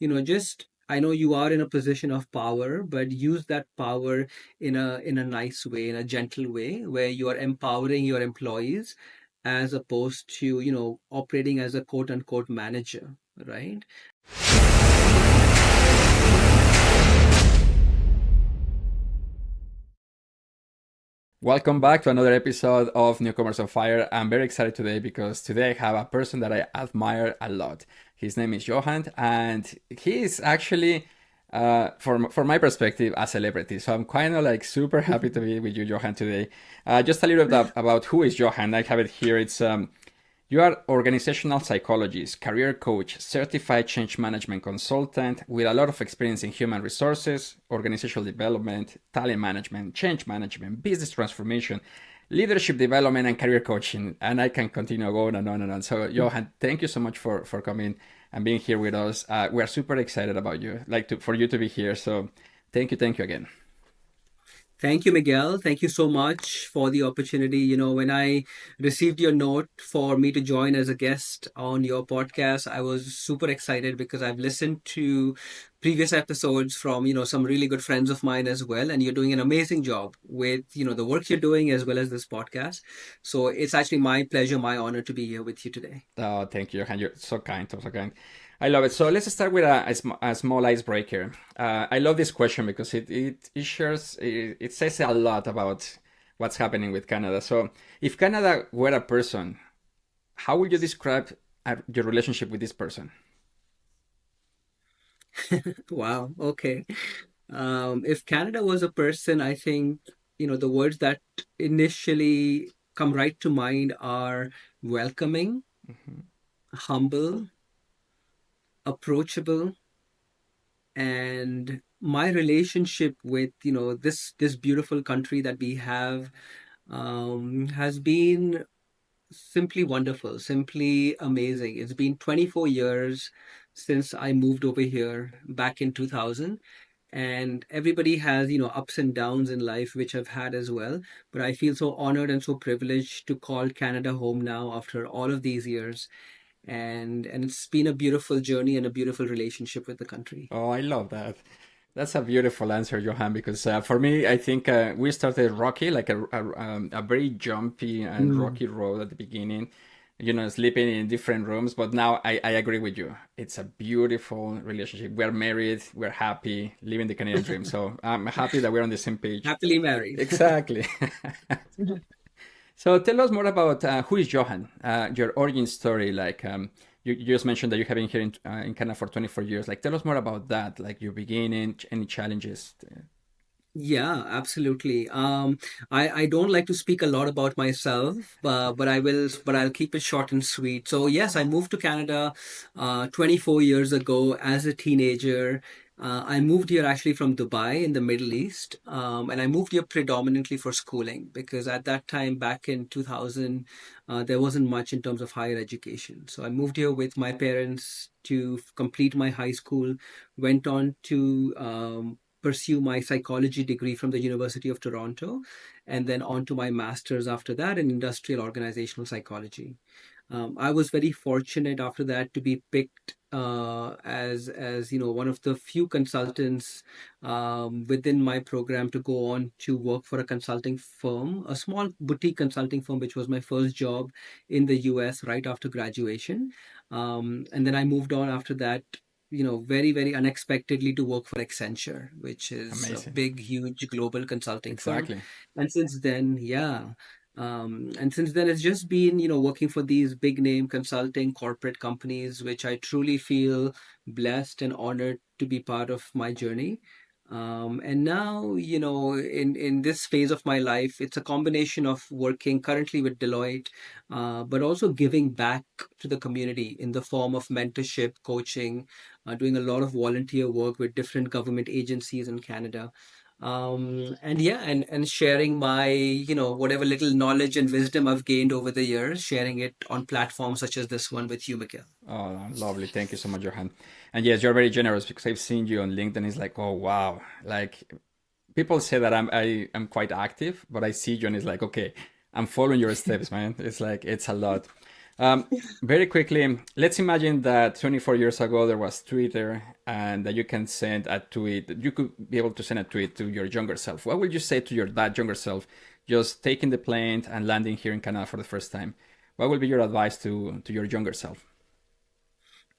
just I know you are in a position of power, but use that power in a nice way, in a gentle way, where you are empowering your employees as opposed to, operating as a quote unquote manager, right? Welcome back to another episode of Newcomers on Fire. I'm very excited today because today I have a person that I admire a lot. His name is Yauhan, and he is actually, from my perspective, a celebrity. So I'm kind of like super happy to be with you, Yauhan, today. Just a little bit about who is Yauhan. I have it here. It's You are organizational psychologist, career coach, certified change management consultant with a lot of experience in human resources, organizational development, talent management, change management, business transformation, leadership development, and career coaching. And I can continue going and on and on. So, Johan, thank you so much for coming and being here with us. We are super excited about you, for you to be here. So, thank you again. Thank you, Miguel. Thank you so much for the opportunity. When I received your note for me to join as a guest on your podcast, I was super excited because I've listened to previous episodes from, some really good friends of mine as well. And you're doing an amazing job with, the work you're doing as well as this podcast. So it's actually my pleasure, my honor to be here with you today. Oh, thank you, Johan. You're so kind, so kind. I love it. So let's start with a small icebreaker. I love this question because it shares, it says a lot about what's happening with Canada. So if Canada were a person, how would you describe your relationship with this person? Wow. Okay. If Canada was a person, I think, the words that initially come right to mind are welcoming, Mhm. humble, approachable, and my relationship with, this beautiful country that we have has been simply wonderful, simply amazing. It's been 24 years since I moved over here back in 2000. And everybody has, ups and downs in life, which I've had as well. But I feel so honored and so privileged to call Canada home now after all of these years. And it's been a beautiful journey and a beautiful relationship with the country. Oh, I love that. That's a beautiful answer, Johan, because for me, I think we started rocky, like a very jumpy and Mm. rocky road at the beginning, sleeping in different rooms. But now I agree with you. It's a beautiful relationship. We're married, we're happy, living the Canadian dream. So I'm happy that we're on the same page. Happily married. Exactly. So tell us more about who is Johan, your origin story. Like you just mentioned that you have been here in Canada for 24 years. Like tell us more about that, like your beginning, any challenges. Yeah, absolutely. I don't like to speak a lot about myself, but I'll keep it short and sweet. So yes, I moved to Canada 24 years ago as a teenager. I moved here actually from Dubai in the Middle East, and I moved here predominantly for schooling because at that time, back in 2000, there wasn't much in terms of higher education. So I moved here with my parents to complete my high school, went on to pursue my psychology degree from the University of Toronto, and then on to my master's after that in industrial organizational psychology. I was very fortunate after that to be picked as one of the few consultants within my program to go on to work for a consulting firm, a small boutique consulting firm, which was my first job in the US right after graduation. And then I moved on after that, very, very unexpectedly to work for Accenture, which is a Amazing. big, huge global consulting firm. Exactly. And since then, yeah. And since then, it's just been, working for these big name consulting corporate companies, which I truly feel blessed and honored to be part of my journey. And now, in this phase of my life, it's a combination of working currently with Deloitte, but also giving back to the community in the form of mentorship, coaching, doing a lot of volunteer work with different government agencies in Canada. And yeah, and sharing my, whatever little knowledge and wisdom I've gained over the years, sharing it on platforms such as this one with you, Mikhail. Oh, lovely. Thank you so much, Johan. And yes, you're very generous because I've seen you on LinkedIn. It's like, oh wow. Like people say that I'm quite active, but I see you and it's like, okay, I'm following your steps, man. It's like it's a lot. Um, Very quickly, let's imagine that 24 years ago there was Twitter, and that you can send a tweet. You could be able to send a tweet to your younger self. What would you say to your that younger self, just taking the plane and landing here in Canada for the first time? What would be your advice to your younger self?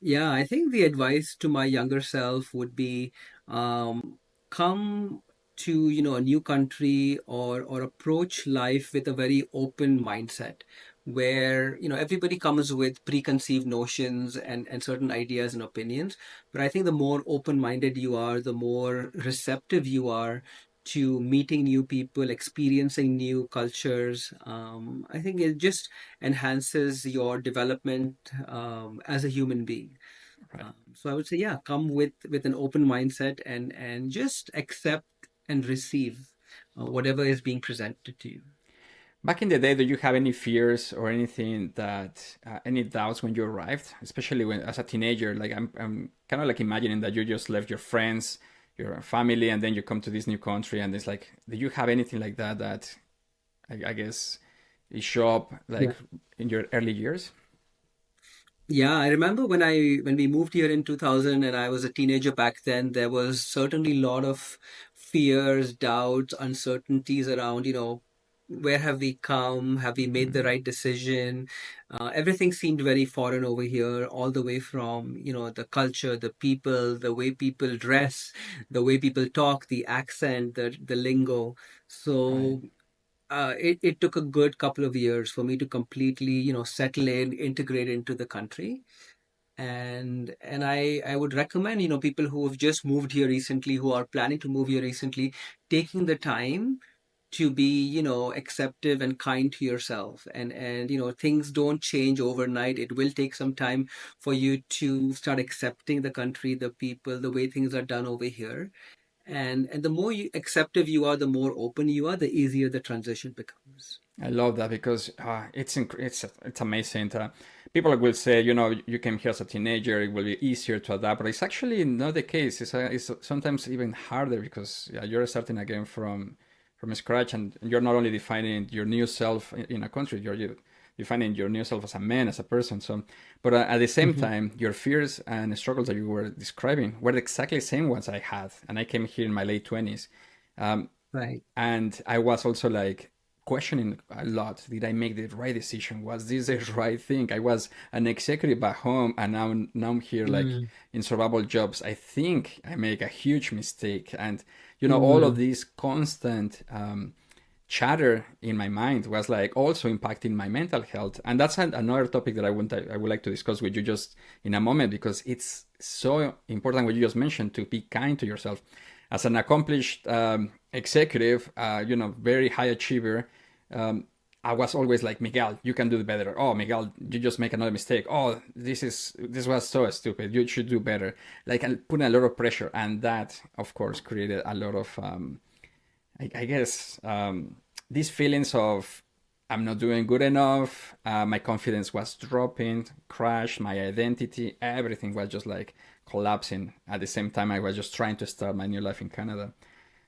Yeah, I think the advice to my younger self would be come to, a new country or approach life with a very open mindset where, everybody comes with preconceived notions and certain ideas and opinions. But I think the more open-minded you are, the more receptive you are to meeting new people, experiencing new cultures. I think it just enhances your development as a human being. Right. So I would say, yeah, come with an open mindset and just accept and receive whatever is being presented to you. Back in the day, do you have any fears or anything that any doubts when you arrived, especially when as a teenager? Like I'm kind of like imagining that you just left your friends, your family, and then you come to this new country, and it's like, do you have anything like that that I guess is show up like in your early years? Yeah, I remember when we moved here in 2000 and I was a teenager back then, there was certainly a lot of fears, doubts, uncertainties around, where have we come? Have we made the Mm, right decision? Everything seemed very foreign over here, all the way from, the culture, the people, the way people dress, the way people talk, the accent, the lingo. right. So it took a good couple of years for me to completely, settle in, integrate into the country. And I would recommend, people who have just moved here recently, who are planning to move here recently, taking the time to be, acceptive and kind to yourself. And things don't change overnight. It will take some time for you to start accepting the country, the people, the way things are done over here. And the more acceptive you are, the more open you are, the easier the transition becomes. I love that because it's amazing. People will say, you came here as a teenager, it will be easier to adapt, but it's actually not the case. It's sometimes even harder because yeah, you're starting again from scratch, and you're not only defining your new self in a country, you're defining your new self as a man, as a person. So, but at the same Hmm. time, your fears and struggles that you were describing were exactly the same ones I had, and I came here in my late 20s. Um, Right. and I was also like questioning a lot. Did I make the right decision? Was this the right thing? I was an executive back home, and now I'm here like Mm. in survival jobs. I think I make a huge mistake, and all of Mm. this constant chatter in my mind was like also impacting my mental health. And that's another topic that I would like to discuss with you just in a moment, because it's so important what you just mentioned, to be kind to yourself. As an accomplished executive, very high achiever, um, I was always like, Miguel, you can do it better. Oh, Miguel, you just make another mistake. Oh, this was so stupid. You should do better. Like, and putting a lot of pressure, and that, of course, created a lot of I guess these feelings of I'm not doing good enough, my confidence was dropping, crashed, my identity, everything was just like collapsing. At the same time, I was just trying to start my new life in Canada.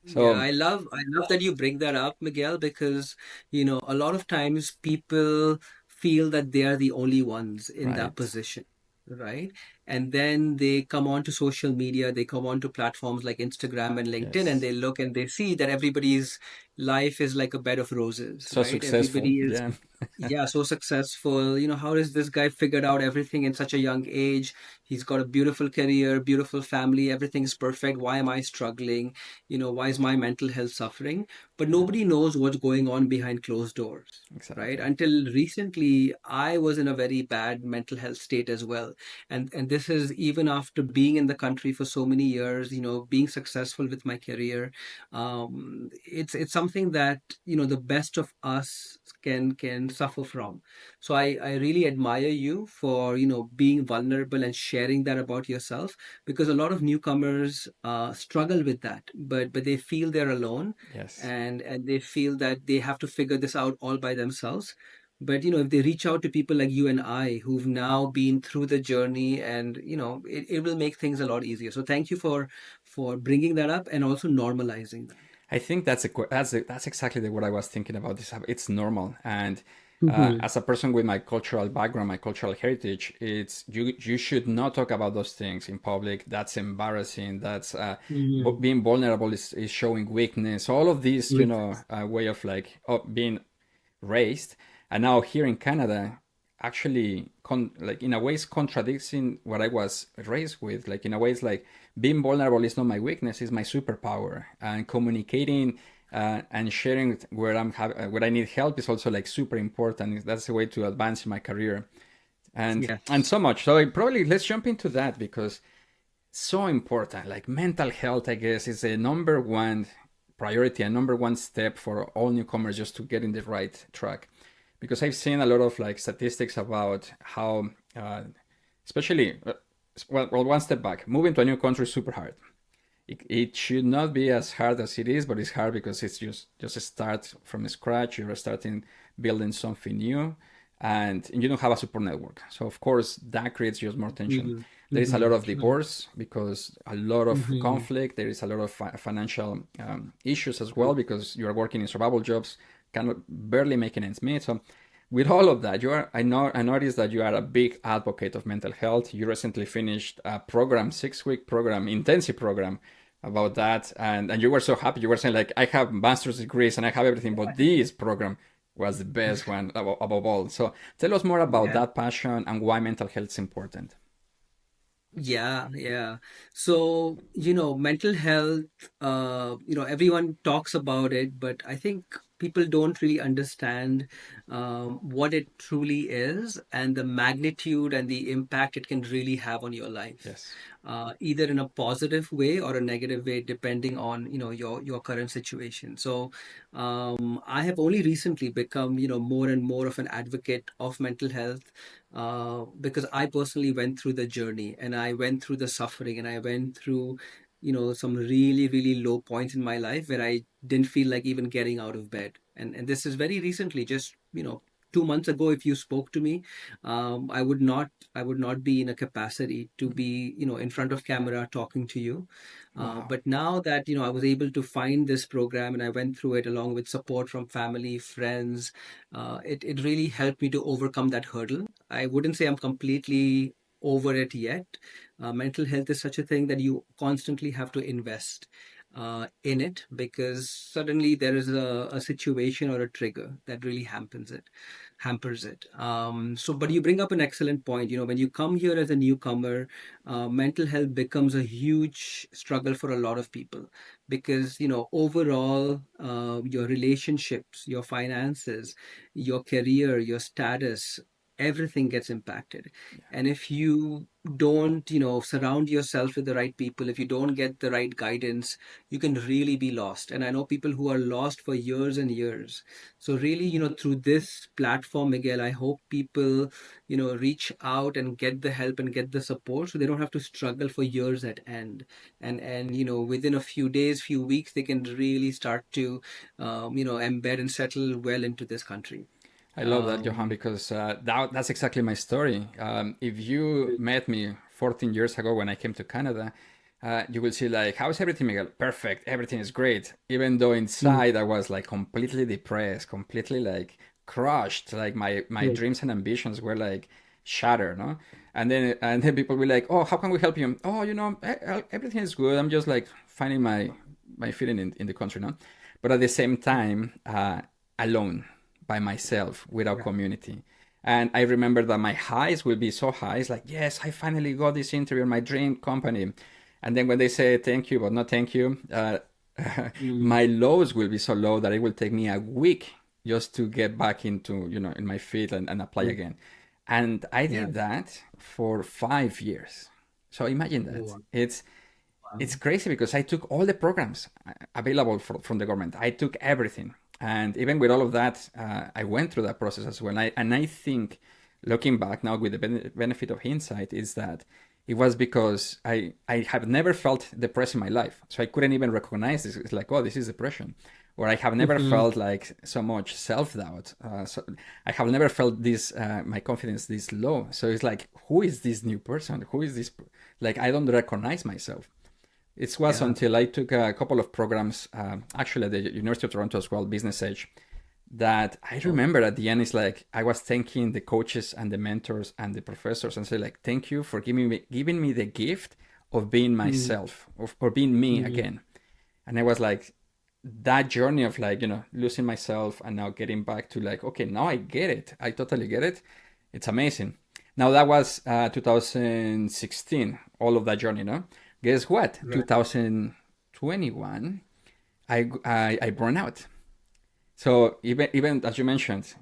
Yeah, So, I love that you bring that up, Miguel, because a lot of times people feel that they are the only ones in that right. position, right? And then they come onto social media, they come onto platforms like Instagram and LinkedIn, and Yes. they look and they see that everybody's life is like a bed of roses, So right? successful. Everybody is, Yeah. yeah, so successful. How does this guy figured out everything in such a young age? He's got a beautiful career, beautiful family, everything is perfect. Why am I struggling? Why is my mental health suffering? But nobody knows what's going on behind closed doors, right? Exactly. Until recently, I was in a very bad mental health state as well. And this is even after being in the country for so many years, being successful with my career. It's something that, the best of us can suffer from. So I really admire you for, being vulnerable and sharing that about yourself, because a lot of newcomers struggle with that, but they feel they're alone, Yes. and they feel that they have to figure this out all by themselves. But if they reach out to people like you and I, who've now been through the journey, and it will make things a lot easier. So thank you for bringing that up and also normalizing that. I think that's exactly what I was thinking about this. It's normal, and Mhm. as a person with my cultural background, my cultural heritage, it's you should not talk about those things in public. That's embarrassing. That's Mhm. being vulnerable is showing weakness. All of these, Weakness. way of like being raised, and now here in Canada, actually, like in a ways contradicting what I was raised with. Like in a ways, like being vulnerable is not my weakness; it's my superpower, and communicating and sharing where I need help is also like super important. That's the way to advance in my career, and Yes. so much. So probably let's jump into that because so important. Like mental health, I guess, is a number one priority, a number one step for all newcomers just to get in the right track. Because I've seen a lot of like statistics about how, especially, well, one step back, moving to a new country is super hard. It should not be as hard as it is, but it's hard because it's just a start from scratch. You're starting building something new, and you don't have a support network. So of course that creates just more tension. Mhm. There is a lot Mhm. of Mhm. divorce because a lot of Mhm. conflict. There is a lot of financial issues as well because you are working in survival jobs, cannot barely making ends meet. So with all of that, I noticed that you are a big advocate of mental health. You recently finished a program, 6-week program, intensive program about that, and you were so happy. You were saying like, I have master's degrees and I have everything, but this program was the best one above all. So tell us more about Yeah. that passion and why mental health is important. Yeah, yeah. So, mental health, everyone talks about it, but I think people don't really understand what it truly is and the magnitude and the impact it can really have on your life, Yes. either in a positive way or a negative way, depending on, your current situation. So, I have only recently become, more and more of an advocate of mental health because I personally went through the journey and I went through the suffering and I went through, some really, really low points in my life where I didn't feel like even getting out of bed. And this is very recently, just, 2 months ago, if you spoke to me, I would not be in a capacity to be, in front of camera talking to you. Wow. But now that, I was able to find this program and I went through it along with support from family, friends, it really helped me to overcome that hurdle. I wouldn't say I'm completely over it yet. Mental health is such a thing that you constantly have to invest in it because suddenly there is a situation or a trigger that really hampers it. But you bring up an excellent point. When you come here as a newcomer, mental health becomes a huge struggle for a lot of people because, overall, your relationships, your finances, your career, your status, everything gets impacted. And if you don't, surround yourself with the right people, if you don't get the right guidance, you can really be lost. And I know people who are lost for years and years. So really, through this platform, Miguel, I hope people, reach out and get the help and get the support so they don't have to struggle for years at end. And within a few days, few weeks, they can really start to, embed and settle well into this country. I love that, Johan, Um, because that's exactly my story. If you met me 14 years ago when I came to Canada, you will see like, how's everything, Miguel? Perfect. Everything is great. Even though mm, inside I was like completely depressed, completely like crushed. Like my right. dreams and ambitions were like shattered, no? And then people will like, oh, how can we help you? Oh, everything is good. I'm just like finding my feeling in the country, no? But at the same time, alone by myself without Yeah. community. And I remember that my highs will be so high. It's like, yes, I finally got this interview in my dream company. And then when they say thank you, but not thank you, Mm, my lows will be so low that it will take me a week just to get back into, in my feet and apply mm, again. And I yeah. did that for 5 years. So imagine that. Wow. It's crazy because I took all the programs available from the government. I took everything, and even with all of that, I went through that process as well. And I think, looking back now with the benefit of hindsight, is that it was because I have never felt depressed in my life, so I couldn't even recognize this. It's like, oh, this is depression, or I have never Mhm. felt like so much self doubt. So I have never felt this my confidence this low. So it's like, who is this new person? Who is this? Like, I don't recognize myself. It was Yeah. until I took a couple of programs, actually at the University of Toronto as well, Business Edge, that I Oh. remember at the end, it's like I was thanking the coaches and the mentors and the professors and say like, thank you for giving me the gift of being Mm, myself, or being me mm, again. And I was like, that journey of like, losing myself and now getting back to like, okay, now I get it. I totally get it. It's amazing. Now that was 2016, all of that journey, no? Guess what? right. 2021, I burned out. So even as you mentioned,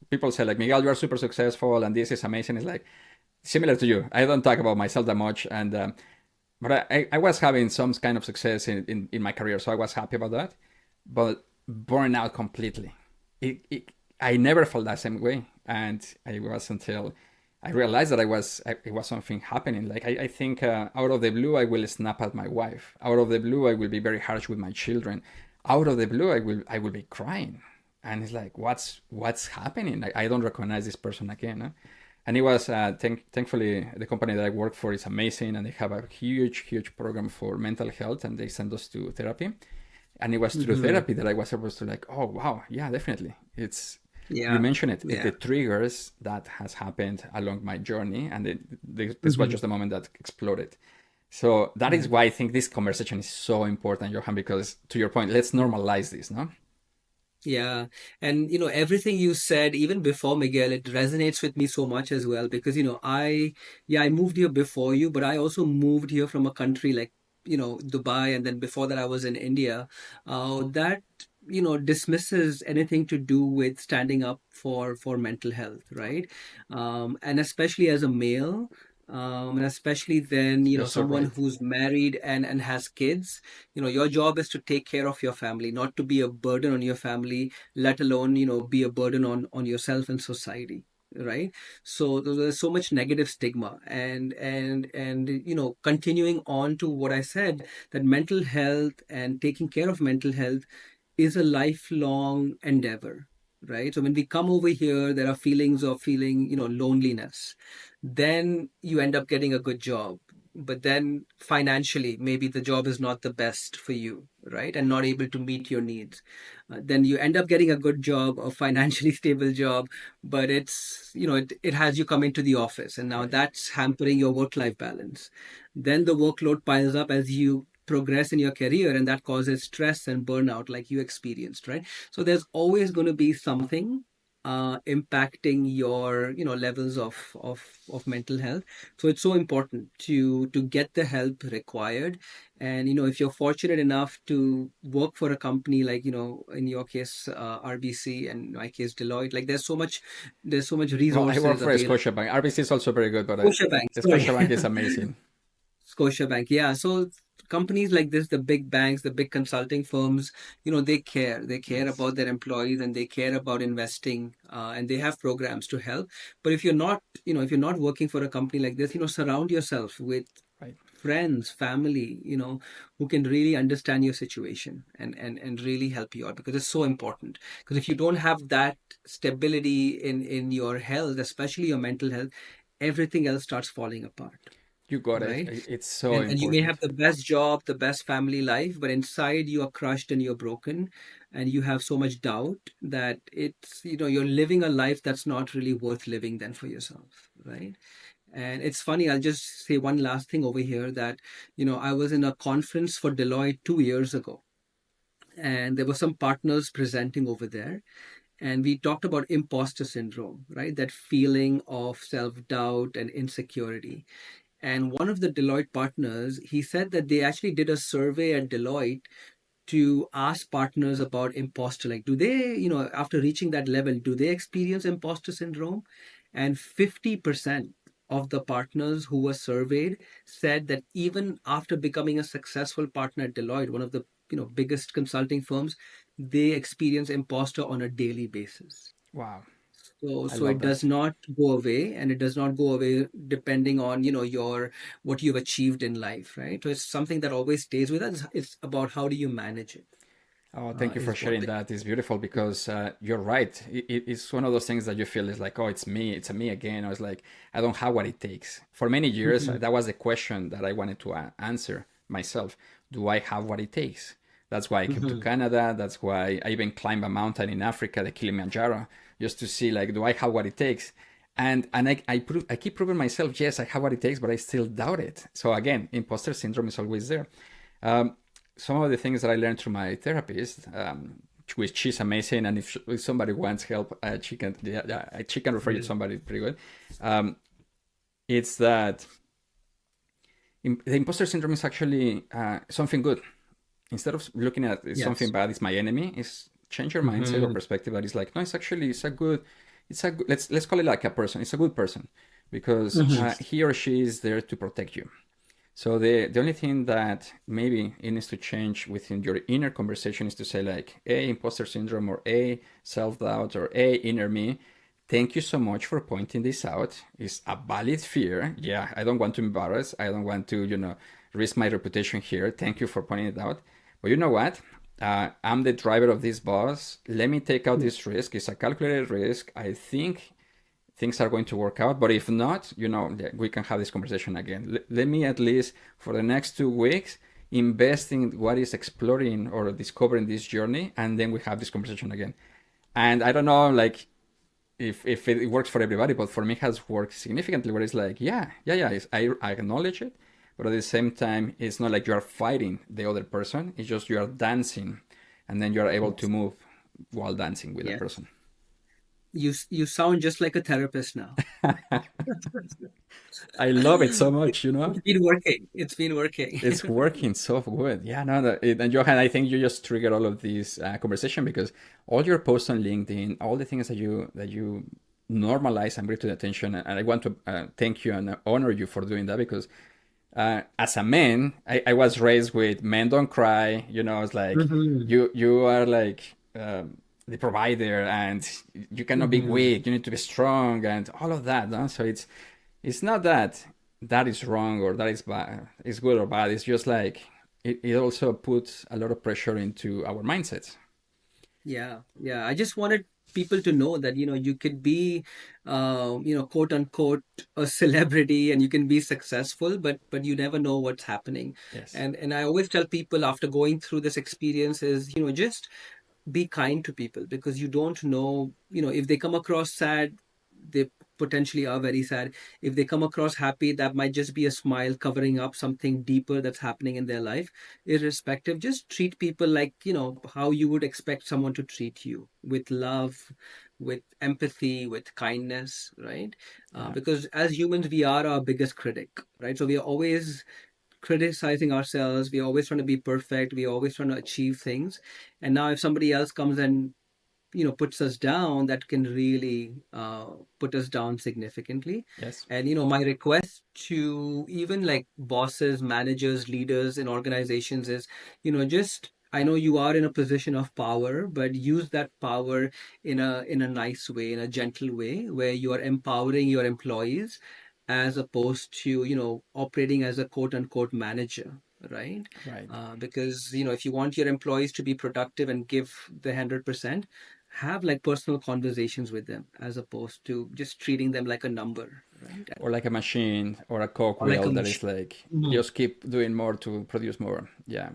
people say like, Miguel, you are super successful and this is amazing. It's like similar to you. I don't talk about myself that much, and but I was having some kind of success in my career, so I was happy about that. But burned out completely. I never felt that same way, and it was until I realized that it was something happening. Like I think out of the blue, I will snap at my wife. Out of the blue, I will be very harsh with my children. Out of the blue, I will be crying, and it's like, what's happening? Like, I don't recognize this person again. Huh? And it was thankfully the company that I work for is amazing, and they have a huge program for mental health, and they send us to therapy. And it was through Hmm. therapy that I was able to like, oh wow, yeah, definitely. It's You Yeah. mentioned it. It's the Yeah. triggers that has happened along my journey, and this was Hmm. just the moment that exploded. So that is Yeah. why I think this conversation is so important, Johan, because to your point, let's normalize this, no? Yeah. And everything you said, even before Miguel, it resonates with me so much as well because I moved here before you, but I also moved here from a country like, Dubai, and then before that I was in India. That dismisses anything to do with standing up for mental health, right? And especially as a male, and especially then, You're so someone right. who's married and has kids. Your job is to take care of your family, not to be a burden on your family, let alone be a burden on yourself and society, right? So there's so much negative stigma, and continuing on to what I said, that mental health and taking care of mental health is a lifelong endeavor, right? So when we come over here, there are feelings of feeling, loneliness. Then you end up getting a good job. But then financially, maybe the job is not the best for you, right? And not able to meet your needs. Then you end up getting a good job, a financially stable job, but it has you come into the office, and now Right. that's hampering your work-life balance. Then the workload piles up as you progress in your career, and that causes stress and burnout like you experienced, right? So there's always going to be something impacting your levels of mental health. So it's so important to get the help required. And if you're fortunate enough to work for a company like, in your case, RBC, and in my case, Deloitte, like there's so much Well, I work resources for available. Scotiabank. RBC is also very good, but Scotiabank, sorry. Scotiabank is amazing. Scotiabank, yeah. So companies like this, the big banks, the big consulting firms, they care. They care Yes. about their employees, and they care about investing, and they have programs to help. But if you're not working for a company like this, surround yourself with Right. friends, family, who can really understand your situation and really help you out, because it's so important. Because if you don't have that stability in your health, especially your mental health, everything else starts falling apart, You got it. right? It's so And you may important. have the best job, the best family life, but inside you are crushed and you're broken, and you have so much doubt that you're living a life that's not really worth living then for yourself, right? And it's funny, I'll just say one last thing over here, that I was in a conference for Deloitte 2 years ago, and there were some partners presenting over there, and we talked about imposter syndrome, right? That feeling of self-doubt and insecurity. And one of the Deloitte partners, he said that they actually did a survey at Deloitte to ask partners about imposter. Like, do they, after reaching that level, do they experience imposter syndrome? And 50% of the partners who were surveyed said that even after becoming a successful partner at Deloitte, one of the biggest consulting firms, they experience imposter on a daily basis. Wow. So, I so love it does that. not go away, and it does not go away depending on, your what you've achieved in life, right? So it's something that always stays with us. It's about how do you manage it, Oh, thank you for is what sharing they. that. It's beautiful because you're right. It's one of those things that you feel is like, oh, it's me. It's a me again. I was like, I don't have what it takes. For many years, Mhm. that was the question that I wanted to answer myself. Do I have what it takes? That's why I came to Hmm. Canada. That's why I even climbed a mountain in Africa, the Kilimanjaro, just to see like, do I have what it takes? And I keep proving myself, yes, I have what it takes, but I still doubt it. So again, imposter syndrome is always there. Um, some of the things that I learned through my therapist, which she's amazing, and if somebody wants help, she can refer you to Yeah. somebody pretty good. Um, it's that the imposter syndrome is actually something good. Instead of looking at something Yes. bad is my enemy, is change your mindset or Hmm. perspective that is like, no, it's a good, let's call it like a person. It's a good person because Hmm. he or she is there to protect you. So the only thing that maybe it needs to change within your inner conversation is to say like, a imposter syndrome or a self doubt or a inner me. Thank you so much for pointing this out. It's a valid fear. Yeah, I don't want to embarrass. I don't want to, risk my reputation here. Thank you for pointing it out. But you know what? I'm the driver of this bus. Let me take out this risk. It's a calculated risk. I think things are going to work out. But if not, we can have this conversation again. Let me at least for the next 2 weeks invest in what is exploring or discovering this journey, and then we have this conversation again. And I don't know, like if it works for everybody, but for me it has worked significantly. Where it's like, yeah, I acknowledge it, but at the same time, it's not like you are fighting the other person. It's just you are dancing, and then you are able to Yes. move while dancing with that Yes. person. You sound just like a therapist now. I love it so much, It's been working. It's been working. It's working so good. Yeah, no, no. And Johan, I think you just triggered all of this conversation because all your posts on LinkedIn, all the things that you normalize and bring to the attention, and I want to thank you and honor you for doing that because as a man, I was raised with men don't cry. It's like Hmm. you are like the provider, and you cannot be Hmm. weak. You need to be strong, and all of that. No? So it's not that that is wrong or that is bad, it's good or bad. It's just like it also puts a lot of pressure into our mindsets. Yeah, yeah. I just wanted people to know that, you could be, quote unquote, a celebrity and you can be successful, but you never know what's happening. Yes. And I always tell people after going through this experience is, just be kind to people because you don't know, if they come across sad, they potentially are very sad. If they come across happy, that might just be a smile covering up something deeper that's happening in their life. Irrespective, just treat people like, how you would expect someone to treat you, with love, with empathy, with kindness, right? Yeah. Because as humans, we are our biggest critic, right? So we are always criticizing ourselves. We're always trying to be perfect. We're always trying to achieve things. And now if somebody else comes and puts us down, that can really put us down significantly. Yes. And my request to even like bosses, managers, leaders in organizations is, just, I know you are in a position of power, but use that power in a nice way, in a gentle way, where you are empowering your employees as opposed to operating as a quote unquote manager, right? Right. Because if you want your employees to be productive and give the 100%, have like personal conversations with them as opposed to just treating them like a number, right? Or like a machine or a Or like cogwheel a that is machine. like just keep doing more to produce more. Yeah.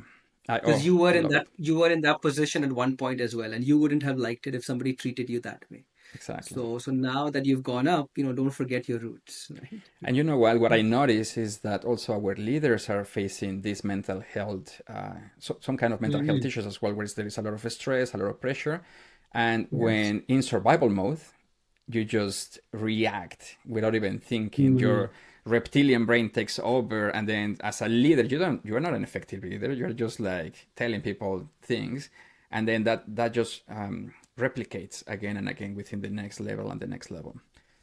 Because you were I in love that it. you were in that position at one point as well, and you wouldn't have liked it if somebody treated you that way. Exactly. So now that you've gone up, don't forget your roots, right? And you know what I notice is that also our leaders are facing this mental health, some kind of mental health Mm-hmm. issues as well, where there is a lot of stress, a lot of pressure. And Yes. when in survival mode, you just react without even thinking. Mm-hmm. Your reptilian brain takes over, and then as a leader, you're not an effective leader. You're just like telling people things, and then that just replicates again and again within the next level and the next level.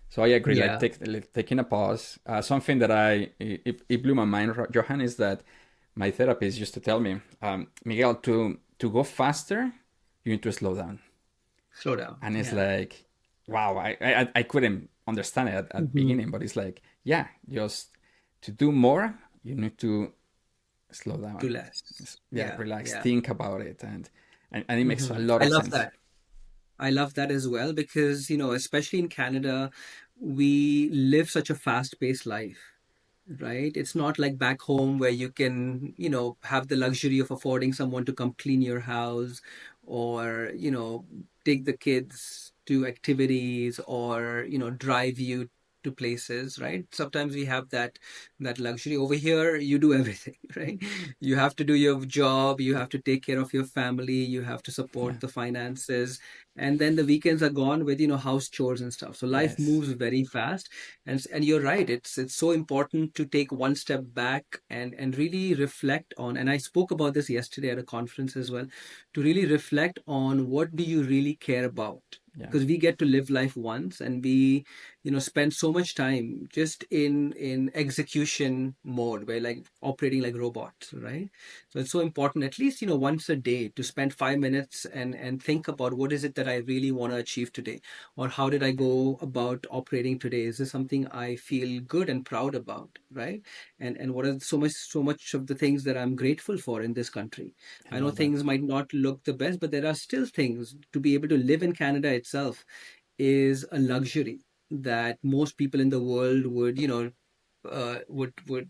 So I agree. Like, Yeah. taking a pause. Something that it blew my mind, Johan, is that my therapist used to tell me, Miguel, to go faster, you need to slow down. Slow down. And it's Yeah. like, wow, I couldn't understand it at the Mm-hmm. beginning, but it's like, yeah, just to do more, you need to slow Do down. less. Yeah, Yeah. relax, Yeah. think about it, and it makes a Mm-hmm. lot I of love sense. that. I love that as well because, especially in Canada, we live such a fast-paced life. right? It's not like back home where you can, have the luxury of affording someone to come clean your house or, take the kids to activities or, drive you to places, right? Sometimes we have that luxury. Over here, you do everything, right? You have to do your job, you have to take care of your family, you have to Yeah. support the finances, and then the weekends are gone with, house chores and stuff. So life Yes. moves very fast, and you're right, it's so important to take one step back and really reflect on, and I spoke about this yesterday at a conference as well, to really reflect on what do you really care about, Yeah. because we get to live life once, and we spend so much time just in execution mode, where like operating like robots, right? So it's so important, at least once a day, to spend 5 minutes and think about what is it that I really want to achieve today, or how did I go about operating today? Is this something I feel good and proud about, right? And what are so much of the things that I'm grateful for in this country? I I know love that. things might not look the best, but there are still things. To be able to live in Canada itself is a luxury that most people in the world would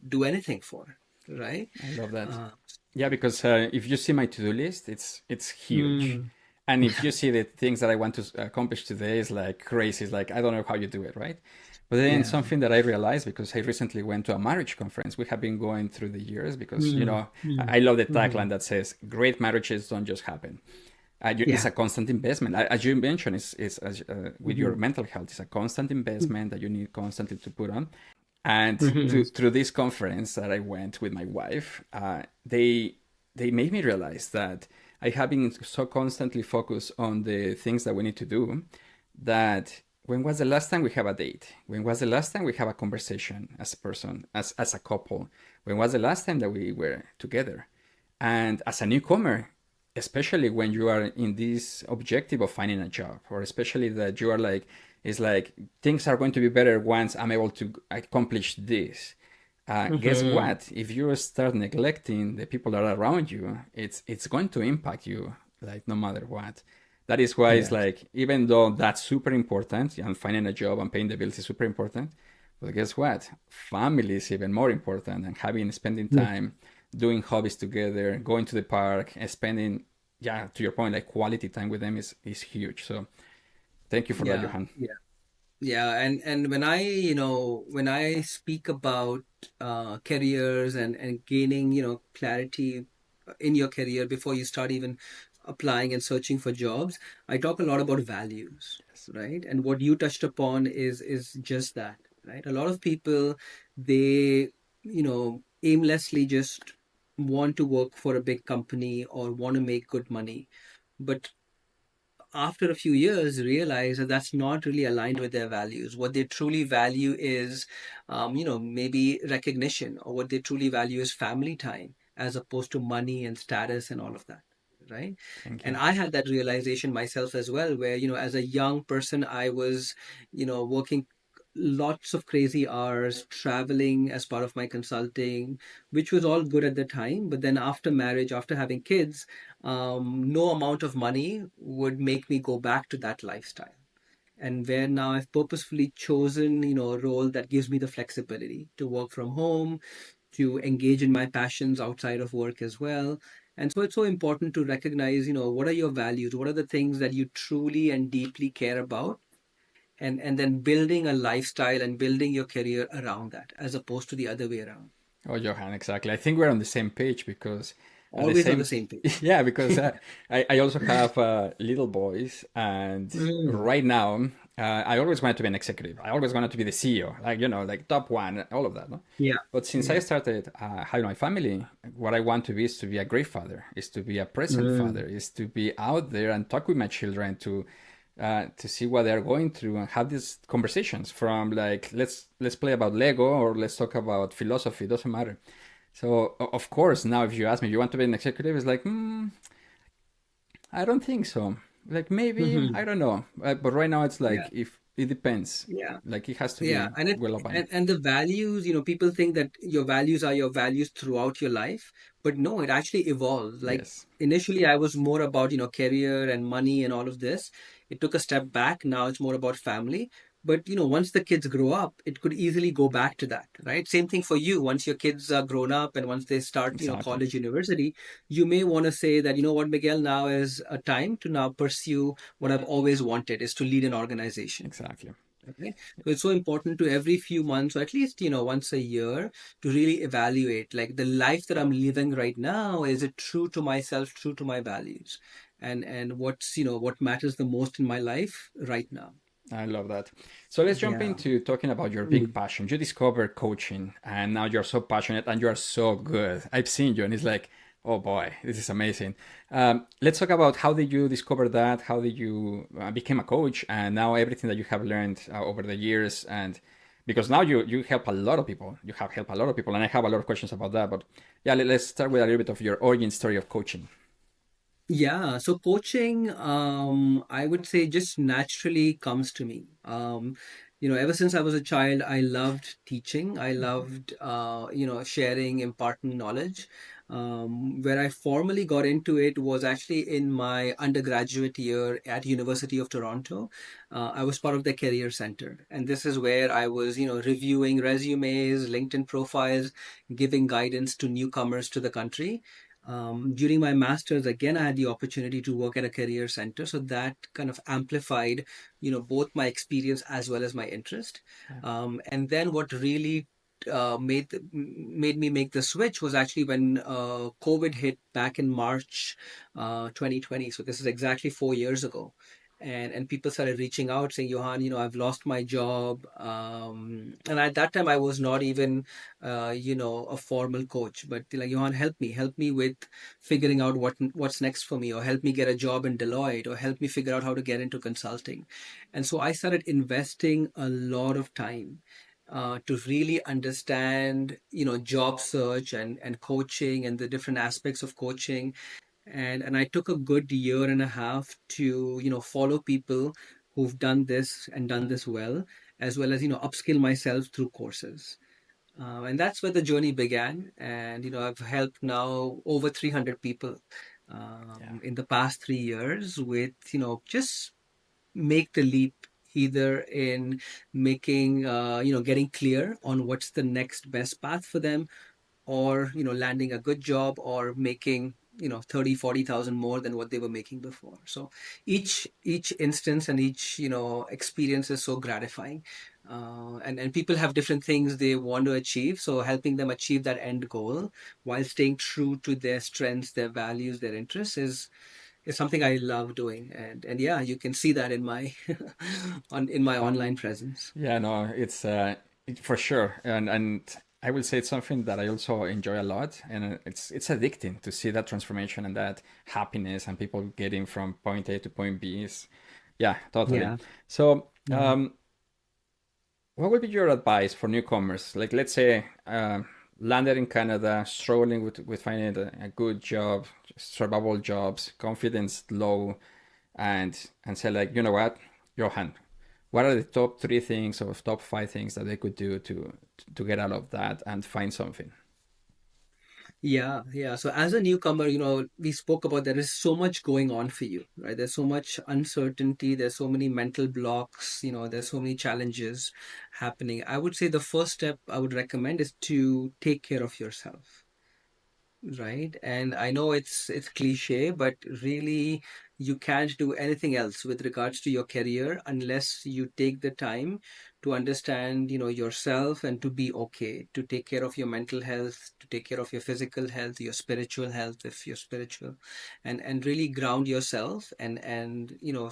do anything for, right? I love that. Uh, Yeah, because if you see my to-do list, it's huge. mm, And if you see the things that I want to accomplish today is like crazy. It's like I don't know how you do it, right? But then yeah. something that I realized because I recently went to a marriage conference. We have been going through the years because Mm, mm, I love the mhm. tagline that says great marriages don't just happen. It's Yeah. a constant investment. As you mentioned, with your Mhm, mental health, it's a constant investment that you need constantly to put on. And mhm, through this conference that I went with my wife, they made me realize that I have been so constantly focused on the things that we need to do that when was the last time we have a date? When was the last time we have a conversation as a person, as a couple? When was the last time that we were together? And as a newcomer, especially when you are in this objective of finding a job, or especially that you are like, it's like things are going to be better once I'm able to accomplish this. Guess mhm. what? If you start neglecting the people that are around you, it's going to impact you like no matter what. That is why it's Yeah. like even though that's super important and finding a job and paying the bills is super important, but guess what? Family is even more important and having spending Mm. time doing hobbies together, going to the park, and spending, yeah, to your point, like quality time with them is huge. So thank you for that, Yeah. Johan. Yeah. Yeah. And when I speak about careers and gaining, clarity in your career before you start even applying and searching for jobs, I talk a lot about values, Yes. right? And what you touched upon is just that, right? A lot of people, they, aimlessly just want to work for a big company or want to make good money, but after a few years realize that that's not really aligned with their values. What they truly value is maybe recognition, or what they truly value is family time as opposed to money and status and all of that, right? Thank And you. I had that realization myself as well, where as a young person I was working lots of crazy hours, traveling as part of my consulting, which was all good at the time. But then after marriage, after having kids, no amount of money would make me go back to that lifestyle. And where now I've purposefully chosen, a role that gives me the flexibility to work from home, to engage in my passions outside of work as well. And so it's so important to recognize, what are your values? What are the things that you truly and deeply care about? And then building a lifestyle and building your career around that, as opposed to the other way around. Oh, Johan, exactly. I think we're on the same page because at the Always on the same, same page. yeah, because I also have little boys, and Mm, right now I always wanted to be an executive. I always wanted to be the CEO, like like top one, all of that. No? yeah, But since I yeah. started having my family, what I want to be is to be a great father, is to be a present Mm, father, is to be out there and talk with my children to see what they're going through and have these conversations from like let's play about Lego or let's talk about philosophy. Doesn't matter. So of course now if you ask me, you want to be an executive? It's like I don't think so. Like maybe I mhm. don't know. But right now it's Yeah, like if it depends. yeah. Like it has to Yeah, be and it well aligned. and the values, people think that your values are your values throughout your life, but no, it actually evolves. Like Yes. initially I was more about, career and money and all of this. It took a step back. Now it's more about family. But once the kids grow up, it could easily go back to that, right? Same thing for you. Once your kids are grown up and once they start, Exactly. college, university, you may want to say that, what, Miguel, now is a time to now pursue what I've always wanted, is to lead an organization. Exactly. Okay. So it's so important to every few months, or at least, once a year, to really evaluate like the life that I'm living right now, is it true to myself, true to my values? And what matters the most in my life right now. I love that. So let's jump Yeah. into talking about your big Mm. passion. You discovered coaching and now you're so passionate and you are so good. I've seen you and it's like, oh boy, this is amazing. Let's talk about how did you discover that? How did you become a coach and now everything that you have learned over the years, and because now you help a lot of people. You have helped a lot of people and I have a lot of questions about that. But yeah, let's start with a little bit of your origin story of coaching. Yeah, so coaching, I would say just naturally comes to me. Ever since I was a child, I loved teaching. I loved, sharing, imparting knowledge. Where I formally got into it was actually in my undergraduate year at University of Toronto. I was part of the career center, and this is where I was, reviewing resumes, LinkedIn profiles, giving guidance to newcomers to the country. During my master's, again, I had the opportunity to work at a career center. So that kind of amplified, both my experience as well as my interest. Yeah. And then what really made me make the switch was actually when COVID hit back in March 2020. So this is exactly 4 years ago. And people started reaching out saying, Johan, I've lost my job. And at that time, I was not even a formal coach, but they're like, Johan, help me with figuring out what's next for me, or help me get a job in Deloitte, or help me figure out how to get into consulting. And so I started investing a lot of time to really understand, job search and coaching and the different aspects of coaching. And I took a good year and a half to, follow people who've done this and done this well as, upskill myself through courses. And that's where the journey began. And, I've helped now over 300 people Yeah. in the past 3 years with, just make the leap either in making, getting clear on what's the next best path for them, or, landing a good job, or making 30, 40,000 more than what they were making before. So each instance and each experience is so gratifying. And people have different things they want to achieve, so helping them achieve that end goal while staying true to their strengths, their values, their interests is something I love doing. And yeah, you can see that in my in my online presence. Yeah, no, it's for sure, and I will say it's something that I also enjoy a lot, and it's addicting to see that transformation and that happiness and people getting from point A to point B. Is yeah, totally. Yeah. So, Mhm. what would be your advice for newcomers? Like, let's say landed in Canada, struggling with finding a good job, survival jobs, confidence low, and say like, you know what, Johan, what are the top three things or top five things that they could do to get out of that and find something? Yeah, yeah. So as a newcomer, we spoke about there is so much going on for you, right? There's so much uncertainty, there's so many mental blocks, there's so many challenges happening. I would say the first step I would recommend is to take care of yourself. Right. And I know it's cliche, but really you can't do anything else with regards to your career unless you take the time to understand, yourself, and to be okay, to take care of your mental health, to take care of your physical health, your spiritual health, if you're spiritual, and really ground yourself and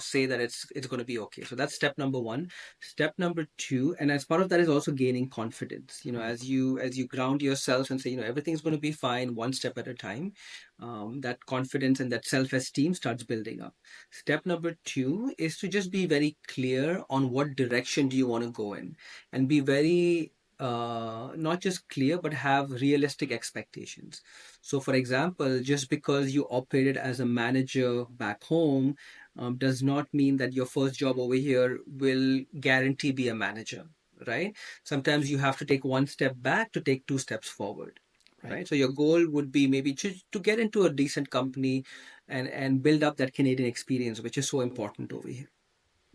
say that it's going to be okay. So that's step number one. Step number two, and as part of that is also gaining confidence, as you ground yourself and say, everything's going to be fine, one step at a time. That confidence and that self-esteem starts building up. Step number two is to just be very clear on what direction do you want to go in, and be very not just clear, but have realistic expectations. So for example, just because you operated as a manager back home does not mean that your first job over here will guarantee be a manager, right? Sometimes you have to take one step back to take two steps forward, Right. right? So your goal would be maybe to get into a decent company and build up that Canadian experience, which is so important over here.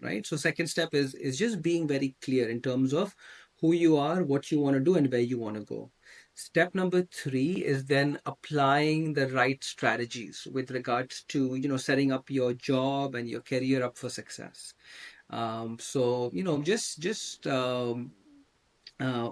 right? So second step is just being very clear in terms of who you are, what you want to do, and where you want to go. Step number three is then applying the right strategies with regards to, setting up your job and your career up for success. So, just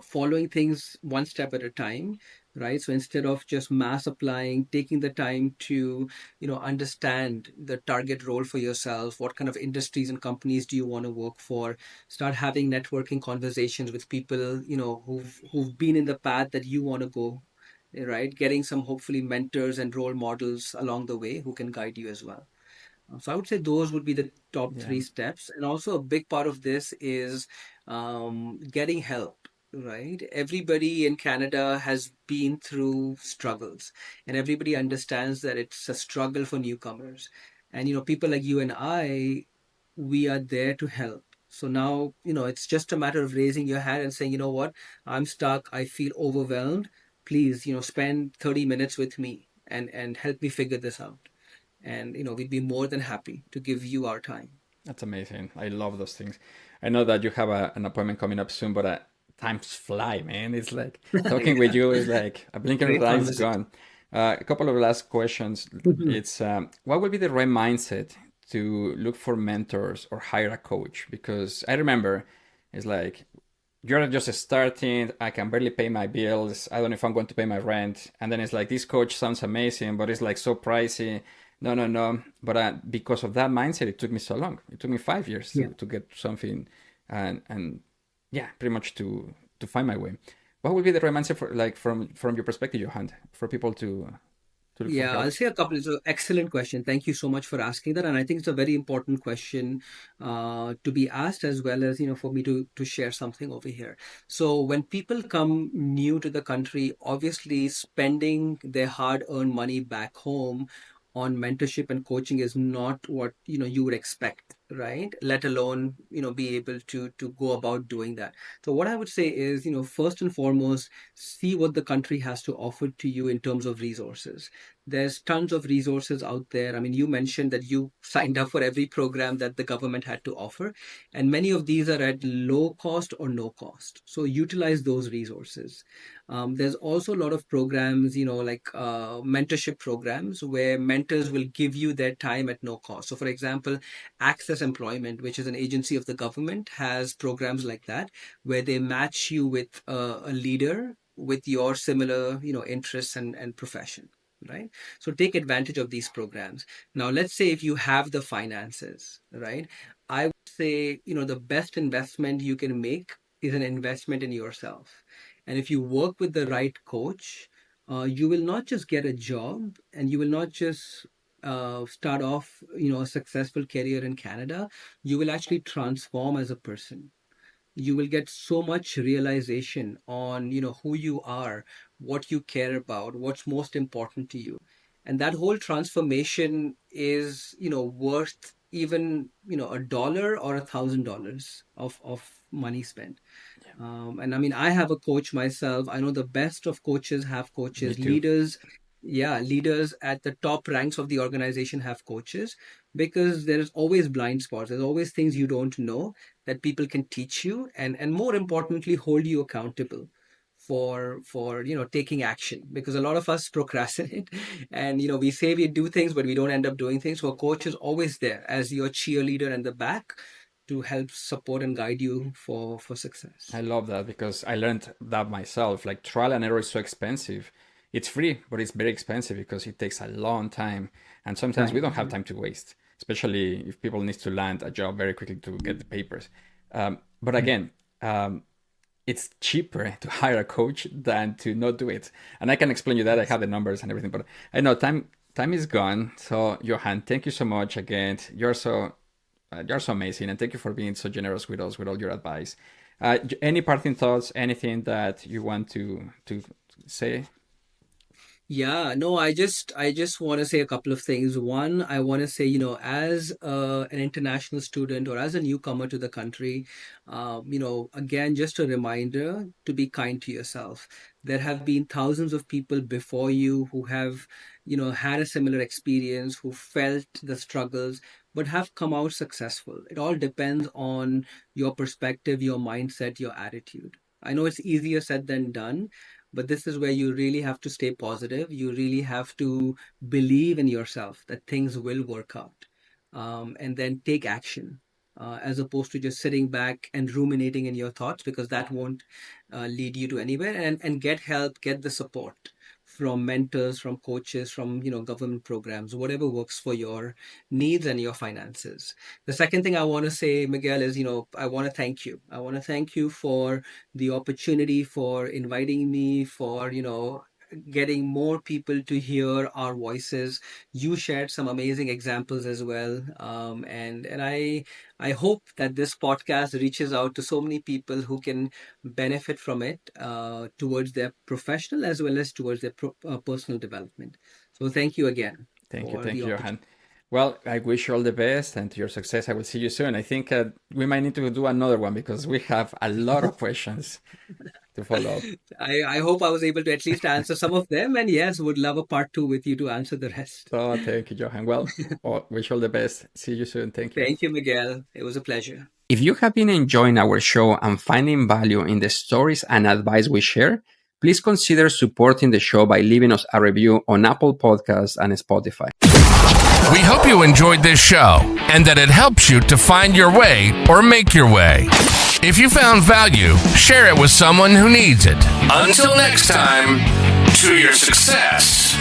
following things one step at a time, right? So instead of just mass applying, taking the time to, understand the target role for yourself, what kind of industries and companies do you want to work for, start having networking conversations with people, who've been in the path that you want to go, right? Getting some hopefully mentors and role models along the way who can guide you as well. So I would say those would be the top Yeah. three steps. And also a big part of this is getting help, right? Everybody in Canada has been through struggles, and everybody understands that it's a struggle for newcomers. And, people like you and I, we are there to help. So now, it's just a matter of raising your hand and saying, you know what, I'm stuck, I feel overwhelmed. Please, spend 30 minutes with me and help me figure this out, and we'd be more than happy to give you our time. That's amazing. I love those things. I know that you have an appointment coming up soon, but times fly, man. It's like talking with Yeah, you is like a blink of great the eye is conversation. gone. A couple of last questions. It's what would be the right mindset to look for mentors or hire a coach? Because I remember it's like you're just starting. I can barely pay my bills. I don't know if I'm going to pay my rent. And then it's like, this coach sounds amazing, but it's like so pricey. No, no, no. But because of that mindset, it took me so long. It took me 5 years Yeah. to get something, and yeah, pretty much to find my way. What would be the right mindset for, like, from your perspective, Johan, for people to look for Yeah, I'll help? say a couple. It's an excellent question. Thank you so much for asking that. And I think it's a very important question to be asked, as well as, for me to share something over here. So when people come new to the country, obviously spending their hard-earned money back home on mentorship and coaching is not what, you would expect, right? Let alone, be able to go about doing that. So what I would say is, first and foremost, see what the country has to offer to you in terms of resources. There's tons of resources out there. I mean, you mentioned that you signed up for every program that the government had to offer, and many of these are at low cost or no cost. So utilize those resources. There's also a lot of programs, like mentorship programs where mentors will give you their time at no cost. So, for example, Access Employment, which is an agency of the government, has programs like that where they match you with a leader with your similar, interests and profession, right? So take advantage of these programs. Now, let's say if you have the finances, right? I would say, the best investment you can make is an investment in yourself. And if you work with the right coach, you will not just get a job, and you will not just start off, a successful career in Canada. You will actually transform as a person. You will get so much realization on, who you are, what you care about, what's most important to you. And that whole transformation is, worth even, $1 or $1,000 of money spent. And I mean, I have a coach myself. I know the best of coaches have Me coaches, too. leaders. Yeah, leaders at the top ranks of the organization have coaches, because there's always blind spots. There's always things you don't know that people can teach you, and more importantly, hold you accountable for taking action, because a lot of us procrastinate and we say we do things but we don't end up doing things. So a coach is always there as your cheerleader in the back to help support and guide you for success. I love that because I learned that myself. Like, trial and error is so expensive. It's free, but it's very expensive because it takes a long time, and sometimes we Right. don't have time to waste, especially if people need to land a job very quickly to get the papers. But Right. again, it's cheaper to hire a coach than to not do it. And I can explain you that. I Yes. have the numbers and everything, but I know time is gone. So Johan, thank you so much again. You're so amazing, and thank you for being so generous with us with all your advice. Any parting thoughts? Anything that you want to say? Yeah, no, I just want to say a couple of things. One, I want to say, as an international student or as a newcomer to the country, again, just a reminder to be kind to yourself. There have been thousands of people before you who have, had a similar experience, who felt the struggles. but have come out successful. It all depends on your perspective, your mindset, your attitude. I know it's easier said than done, but this is where you really have to stay positive. You really have to believe in yourself that things will work out, and then take action. As opposed to just sitting back and ruminating in your thoughts, because that won't lead you to anywhere. And get help, get the support from mentors, from coaches, from government programs, whatever works for your needs and your finances. The second thing I want to say, Miguel, is I want to thank you. I want to thank you for the opportunity, for inviting me, for getting more people to hear our voices. You shared some amazing examples as well, and I hope that this podcast reaches out to so many people who can benefit from it, towards their professional as well as towards their personal development. So thank you again for the Thank you, opportunity. Johan. Well, I wish you all the best and to your success. I will see you soon. I think we might need to do another one because we have a lot of questions to follow up. I hope I was able to at least answer some of them, and yes, would love a part two with you to answer the rest. Oh, thank you, Johan. Well, wish you all the best. See you soon. Thank you. Thank you, Miguel. It was a pleasure. If you have been enjoying our show and finding value in the stories and advice we share, please consider supporting the show by leaving us a review on Apple Podcasts and Spotify. We hope you enjoyed this show and that it helps you to find your way or make your way. If you found value, share it with someone who needs it. Until next time, to your success.